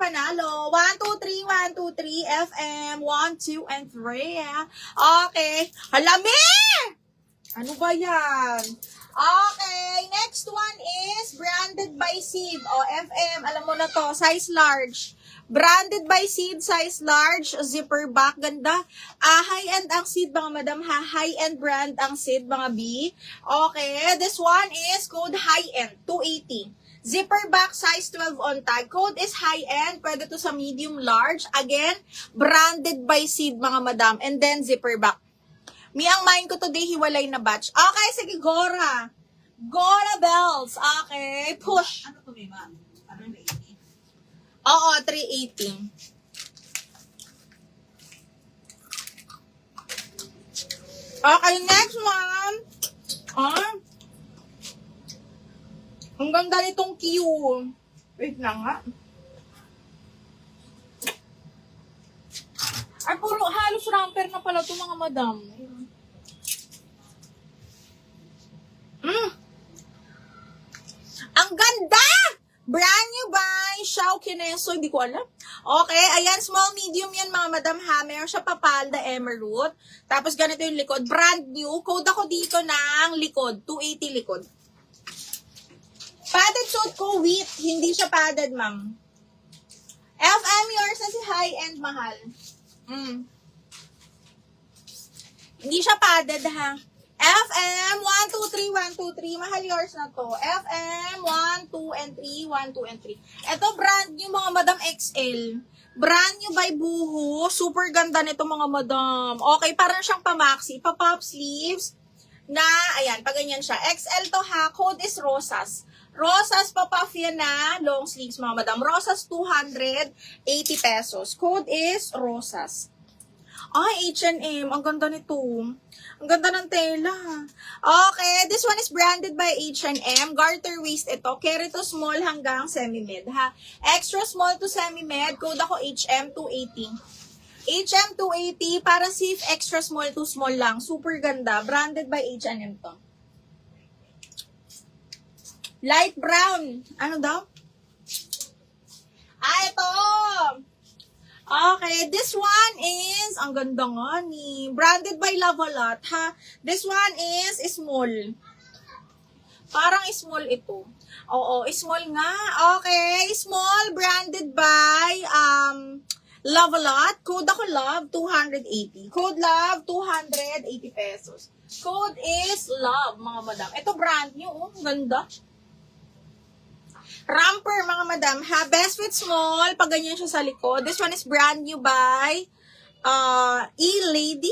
panalo. 1, 2, 3, 1, 2, 3, FM, 1, 2, and 3. Okay. Halami! Ano ba yan? Okay, next one is branded by Seed. O, FM, alam mo na to, size large. Branded by Seed, size large, zipper back, ganda. High-end ang Seed, mga madam ha. High-end brand ang Seed, mga B. Okay, this one is code high-end, 280. Zipper back, size 12 on tag. Code is high-end, pwede to sa medium large. Again, branded by Seed, mga madam. And then, zipper back. Ang mind ko today, hiwalay na batch. Okay, sige, Gora. Gora bells. Okay, push. Ano to, Mima? Ano yung 80? Oo, 380. Okay, next one. Ang ganda nitong Q. Wait lang nga. Ay, puro halos ramper na pala ito, mga madam. Ang ganda! Brand new by Xiao Kineso. Hindi ko alam. Okay, ayan, small, medium yan, mga madam ha. Meron siya papalda, emerald. Tapos ganito yung likod. Brand new. Code ako dito ng likod. 280 likod. Padded suit ko with. Hindi siya padded, ma'am. FM, yours na si high-end, mahal. Hindi siya padded, ha. FM, 1, 2, 3, 1, 2, 3. Mahal yours na to. FM, 1, 2, and 3, 1, 2, and 3. Ito, brand new, mga madam, XL. Brand new by Buhu. Super ganda nito, mga madam. Okay, parang siyang pamaxi. Pa-pop sleeves na, ayan, pag ganyan siya. XL to, ha. Code is Rosas. Rosas, pa-puff yan na. Long sleeves, mga madam. Rosas, 280 pesos. Code is Rosas. Ay, H&M. Ang ganda nito. Ang ganda ng tela. Okay, this one is branded by H&M. Garter waist ito. Carry to small hanggang semi-med, ha. Extra small to semi-med. Code ako HM280. HM280 para safe extra small to small lang. Super ganda. Branded by H&M to. Light brown. Ano daw? Ito! Okay, this one is, ang ganda nga ni, branded by Lavalot, ha? This one is small. Parang small ito. Oo, small nga. Okay, small, branded by Lavalot. Code ako love, 280. Code love, 280 pesos. Code is love, mga madam. Ito brand new, oh, ganda. Ramper, mga madam, ha? Best fit small, pag ganyan siya sa likod. This one is brand new by E-Lady.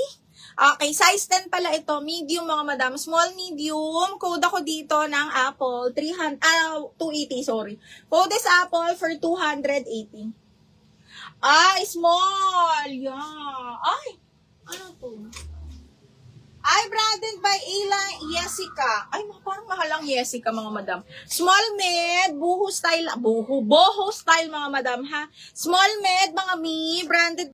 Okay, size 10 pala ito. Medium, mga madam. Small, medium. Code ako dito ng Apple. 280, sorry. Code is Apple for 280. Ay, small. Yeah. Ay, ano to? Ay, branded by Ila Jessica. Ay, parang mahalang Jessica, mga madam. Small med, boho style, mga madam, ha? Small med, mga mi, branded